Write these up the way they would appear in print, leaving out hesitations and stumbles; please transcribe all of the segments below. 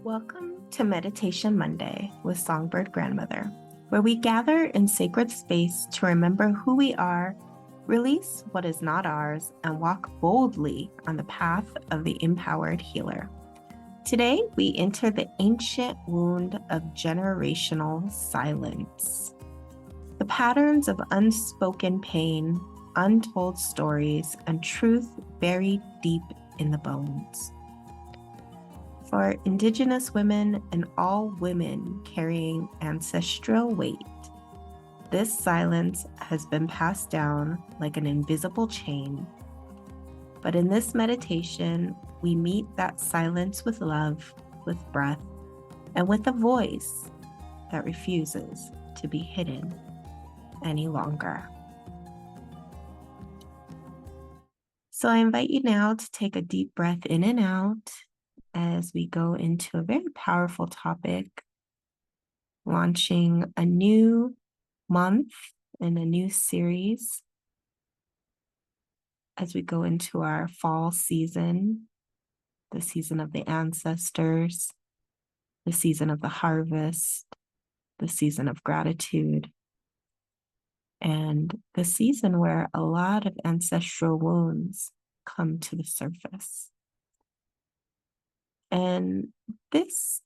Welcome to Meditation Monday with Songbird Grandmother, where we gather in sacred space to remember who we are, release what is not ours, and walk boldly on the path of the empowered healer. Today, we enter the ancient wound of generational silence. The patterns of unspoken pain, untold stories, and truth buried deep in the bones. For Indigenous women and all women carrying ancestral weight, this silence has been passed down like an invisible chain. But in this meditation, we meet that silence with love, with breath, and with a voice that refuses to be hidden any longer. So I invite you now to take a deep breath in and out as we go into a very powerful topic, launching a new month and a new series as we go into our fall season, the season of the ancestors, the season of the harvest, the season of gratitude, and the season where a lot of ancestral wounds come to the surface. And this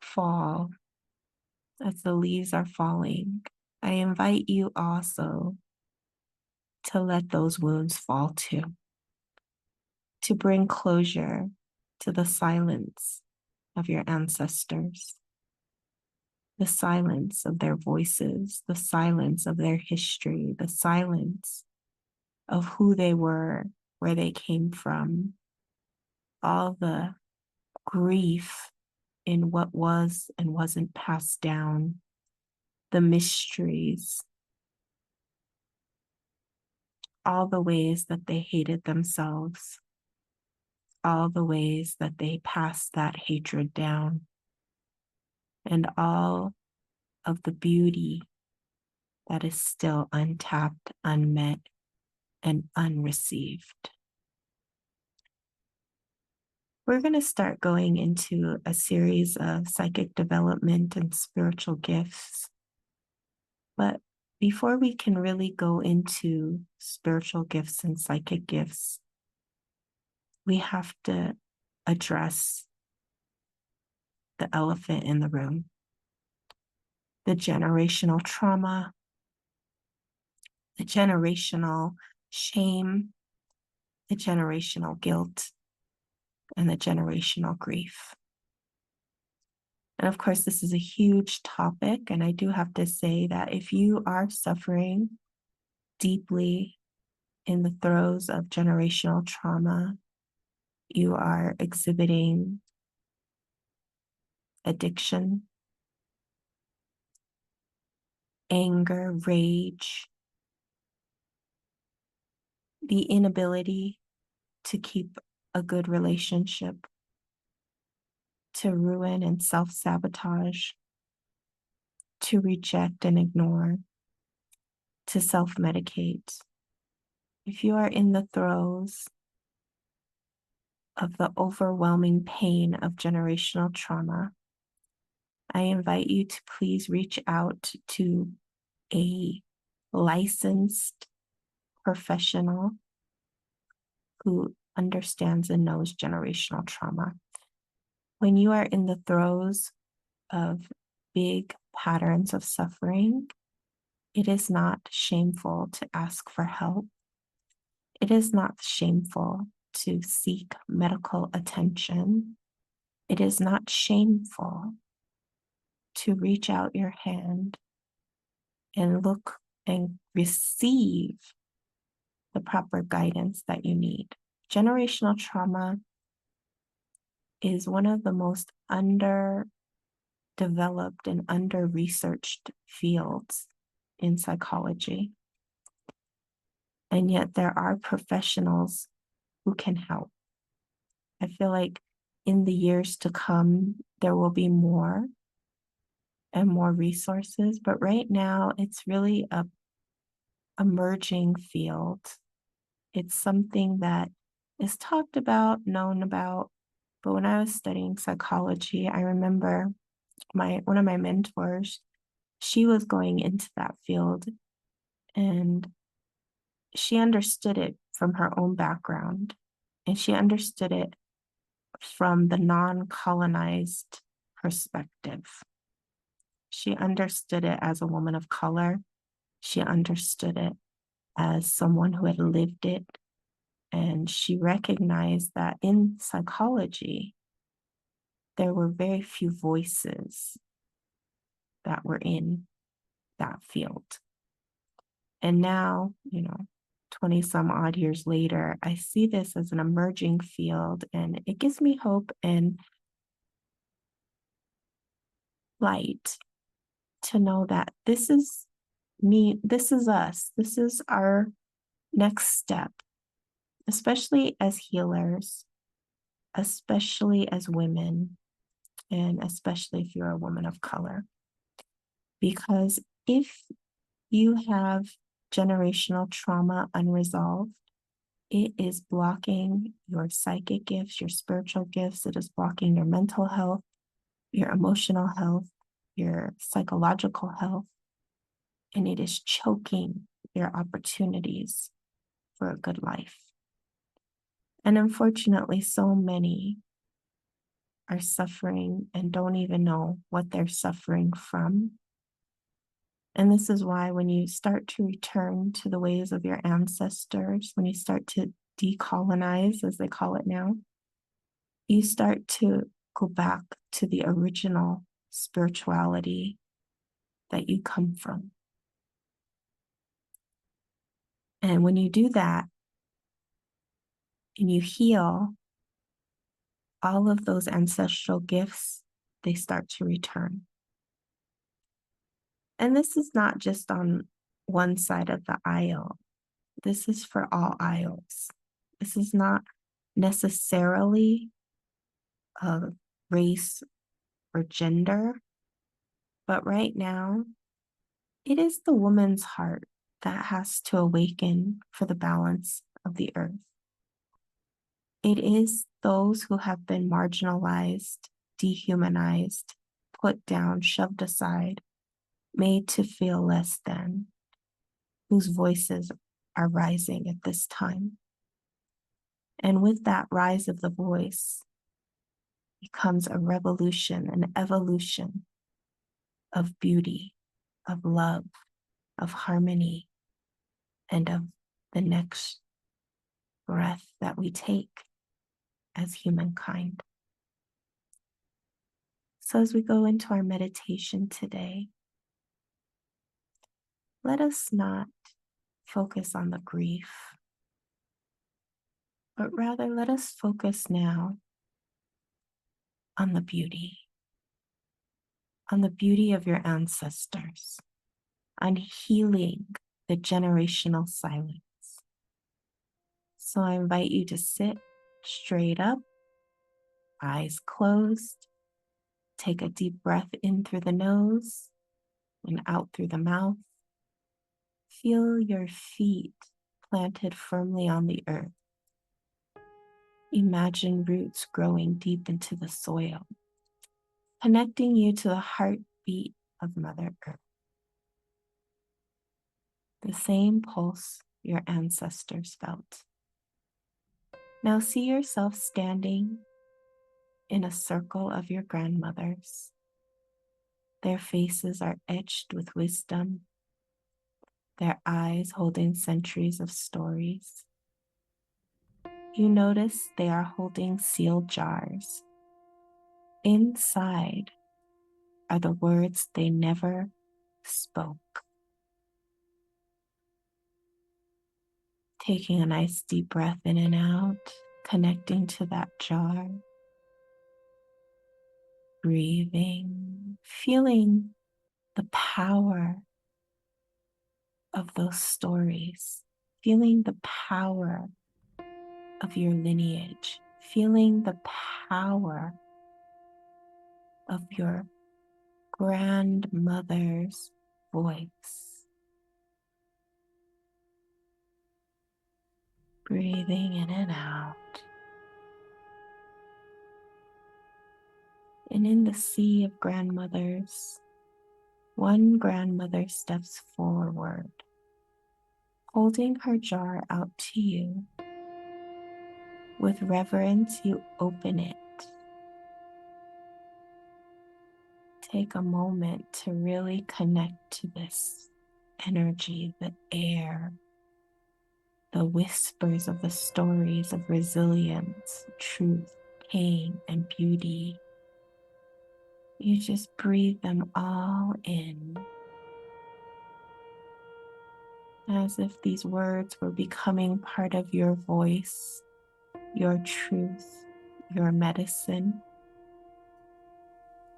fall, as the leaves are falling, I invite you also to let those wounds fall too, to bring closure to the silence of your ancestors, the silence of their voices, the silence of their history, the silence of who they were, where they came from, all the grief in what was and wasn't passed down, the mysteries, all the ways that they hated themselves, all the ways that they passed that hatred down, and all of the beauty that is still untapped, unmet, and unreceived. We're going to start going into a series of psychic development and spiritual gifts. But before we can really go into spiritual gifts and psychic gifts, we have to address the elephant in the room, the generational trauma, the generational shame, the generational guilt, and the generational grief. And of course, this is a huge topic, and I do have to say that if you are suffering deeply in the throes of generational trauma, you are exhibiting addiction, anger, rage, the inability to keep a good relationship, to ruin and self-sabotage, to reject and ignore, to self-medicate. If you are in the throes of the overwhelming pain of generational trauma, I invite you to please reach out to a licensed professional who understands and knows generational trauma. When you are in the throes of big patterns of suffering, it is not shameful to ask for help. It is not shameful to seek medical attention. It is not shameful to reach out your hand and look and receive the proper guidance that you need. Generational trauma is one of the most underdeveloped and under-researched fields in psychology. And yet there are professionals who can help. I feel like in the years to come, there will be more and more resources, but right now it's really a emerging field. It's something that is talked about, known about, But when I was studying psychology, I remember one of my mentors, she was going into that field, and she understood it from her own background, and she understood it from the non-colonized perspective. She understood it as a woman of color. She understood it as someone who had lived it. And she recognized that in psychology, there were very few voices that were in that field. And now, 20 some odd years later, I see this as an emerging field, and it gives me hope and light to know that this is me, this is us, this is our next step, especially as healers, especially as women, and especially if you're a woman of color. Because if you have generational trauma unresolved, it is blocking your psychic gifts, your spiritual gifts. It is blocking your mental health, your emotional health, your psychological health, and it is choking your opportunities for a good life. And unfortunately, so many are suffering and don't even know what they're suffering from. And this is why when you start to return to the ways of your ancestors, when you start to decolonize, as they call it now, you start to go back to the original spirituality that you come from. And when you do that and you heal, all of those ancestral gifts, they start to return. And this is not just on one side of the aisle. This is for all aisles. This is not necessarily a race or gender, but right now, it is the woman's heart that has to awaken for the balance of the earth. It is those who have been marginalized, dehumanized, put down, shoved aside, made to feel less than, whose voices are rising at this time. And with that rise of the voice becomes a revolution, an evolution of beauty, of love, of harmony, and of the next breath that we take as humankind. So as we go into our meditation today, let us not focus on the grief, but rather let us focus now on the beauty of your ancestors, on healing the generational silence. So I invite you to sit straight up, eyes closed, take a deep breath in through the nose and out through the mouth. Feel your feet planted firmly on the earth. Imagine roots growing deep into the soil, connecting you to the heartbeat of Mother Earth. The same pulse your ancestors felt. Now see yourself standing in a circle of your grandmothers. Their faces are etched with wisdom, their eyes holding centuries of stories. You notice they are holding sealed jars. Inside are the words they never spoke. Taking a nice deep breath in and out, connecting to that jar. Breathing, feeling the power of those stories, feeling the power of your lineage, feeling the power of your grandmother's voice. Breathing in and out. And in the sea of grandmothers, one grandmother steps forward, holding her jar out to you. With reverence, you open it. Take a moment to really connect to this energy, the air, the whispers of the stories of resilience, truth, pain, and beauty. You just breathe them all in, as if these words were becoming part of your voice, your truth, your medicine.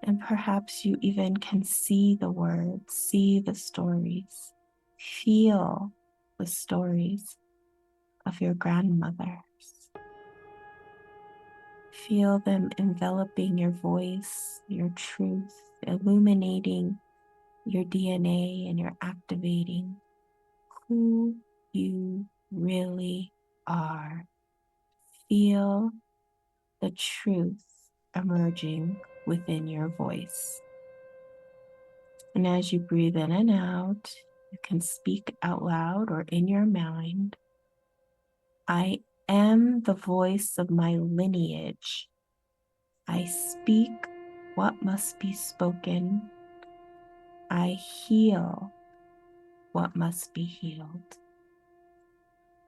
And perhaps you even can see the words, see the stories, feel the stories of your grandmothers. Feel them enveloping your voice, your truth, illuminating your DNA, and you're activating who you really are. Feel the truth emerging within your voice. And as you breathe in and out, you can speak out loud or in your mind. I am the voice of my lineage. I speak what must be spoken. I heal what must be healed.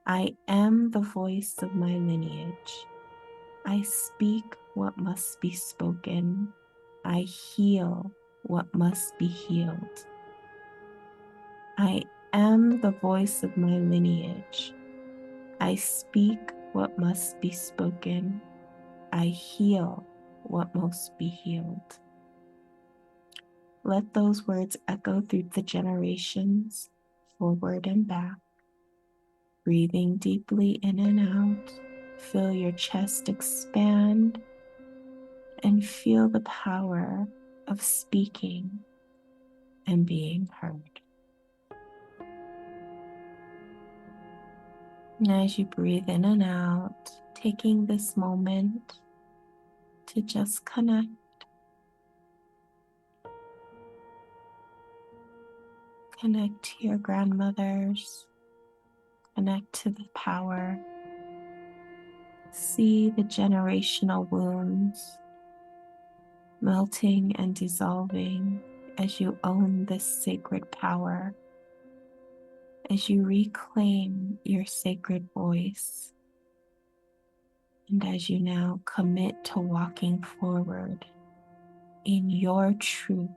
I am the voice of my lineage. I speak what must be spoken. I heal what must be healed. I am the voice of my lineage. I speak what must be spoken. I heal what must be healed. Let those words echo through the generations, forward and back. Breathing deeply in and out. Feel your chest expand and feel the power of speaking and being heard. And as you breathe in and out, taking this moment to just connect. Connect to your grandmothers. Connect to the power. See the generational wounds melting and dissolving as you own this sacred power, as you reclaim your sacred voice, and as you now commit to walking forward in your truth,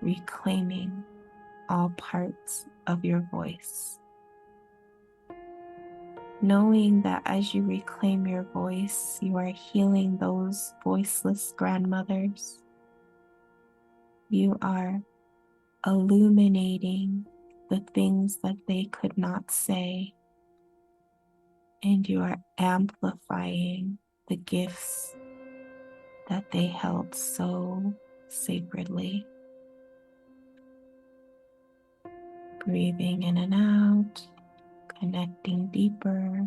reclaiming all parts of your voice. Knowing that as you reclaim your voice, you are healing those voiceless grandmothers. You are illuminating the things that they could not say, and you are amplifying the gifts that they held so sacredly. Breathing in and out, connecting deeper.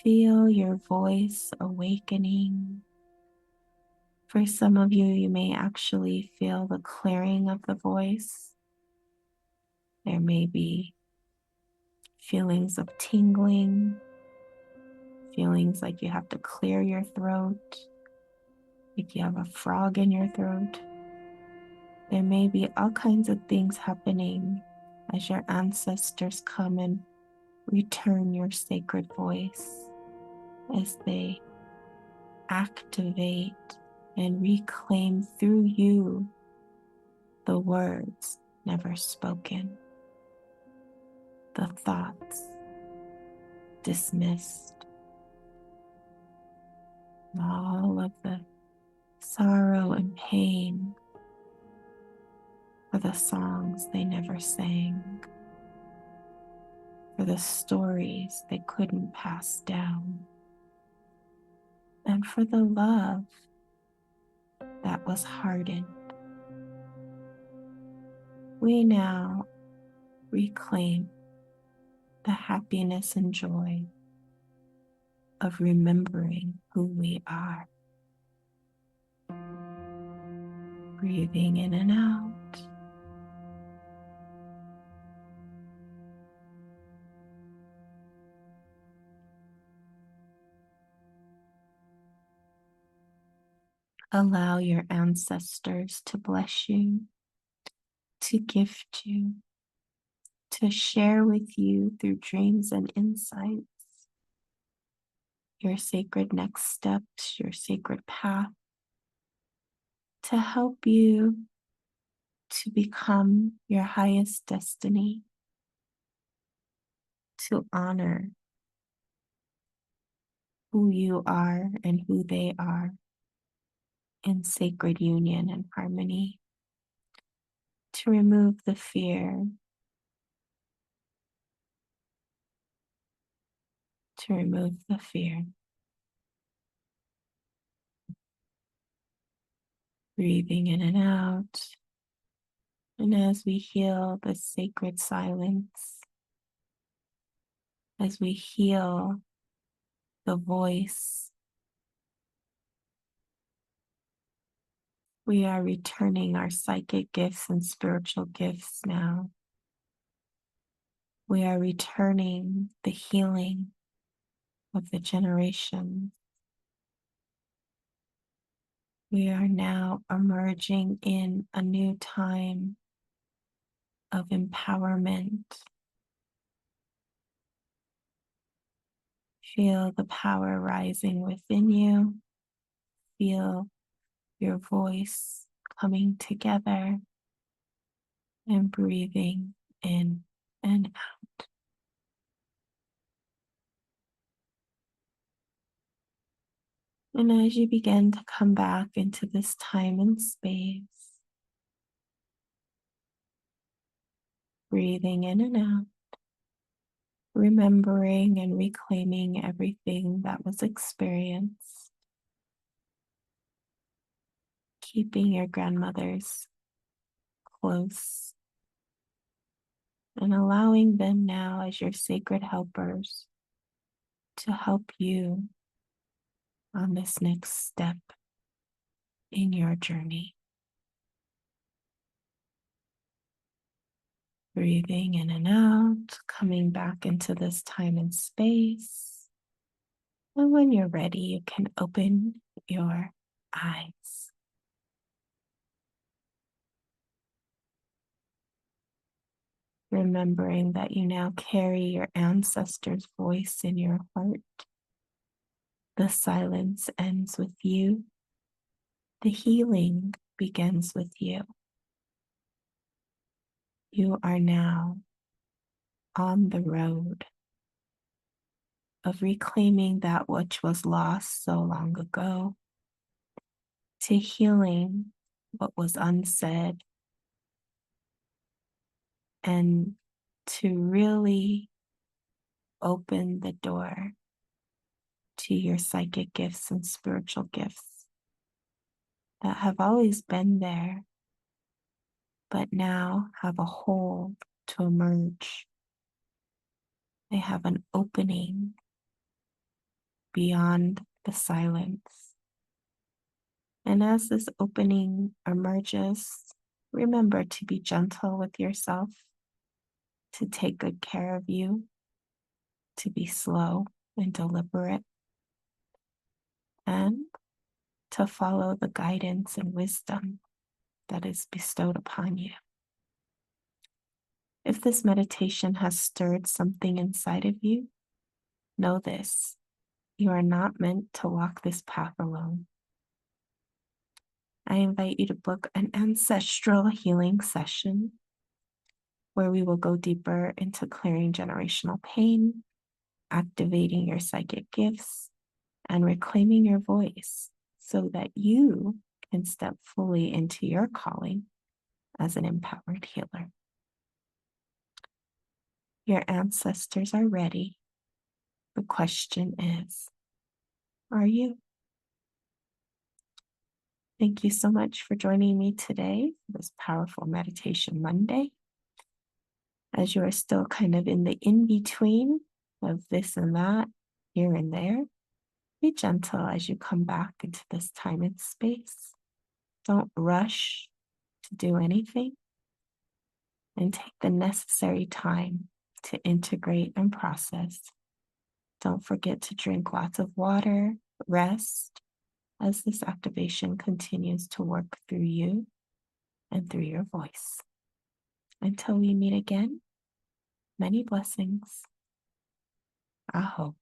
Feel your voice awakening. For some of you, you may actually feel the clearing of the voice. There may be feelings of tingling, feelings like you have to clear your throat, like you have a frog in your throat. There may be all kinds of things happening as your ancestors come and return your sacred voice, as they activate and reclaim through you the words never spoken, the thoughts dismissed, all of the sorrow and pain for the songs they never sang, for the stories they couldn't pass down, and for the love that was hardened. We now reclaim the happiness and joy of remembering who we are. Breathing in and out. Allow your ancestors to bless you, to gift you, to share with you through dreams and insights your sacred next steps, your sacred path, to help you to become your highest destiny, to honor who you are and who they are in sacred union and harmony, to remove the fear, to remove the fear. Breathing in and out. And as we heal the sacred silence, as we heal the voice, we are returning our psychic gifts and spiritual gifts now. We are returning the healing of the generations. We are now emerging in a new time of empowerment. Feel the power rising within you. Feel your voice coming together and breathing in and out. And as you begin to come back into this time and space, breathing in and out, remembering and reclaiming everything that was experienced, keeping your grandmothers close, and allowing them now as your sacred helpers to help you on this next step in your journey. Breathing in and out, coming back into this time and space. And when you're ready, you can open your eyes. Remembering that you now carry your ancestors' voice in your heart. The silence ends with you. The healing begins with you. You are now on the road of reclaiming that which was lost so long ago, to healing what was unsaid, and to really open the door to your psychic gifts and spiritual gifts that have always been there, but now have a hold to emerge. They have an opening beyond the silence. And as this opening emerges, remember to be gentle with yourself, to take good care of you, to be slow and deliberate, and to follow the guidance and wisdom that is bestowed upon you. If this meditation has stirred something inside of you, know this: you are not meant to walk this path alone. I invite you to book an ancestral healing session where we will go deeper into clearing generational pain, activating your psychic gifts, and reclaiming your voice so that you can step fully into your calling as an empowered healer. Your ancestors are ready. The question is, are you? Thank you so much for joining me today for this powerful meditation Monday. As you are still kind of in the in-between of this and that, here and there, Be gentle as you come back into this time and space. Don't rush to do anything, and take the necessary time to integrate and process. Don't forget to drink lots of water, rest, as this activation continues to work through you and through your voice. Until we meet again, many blessings. Aho.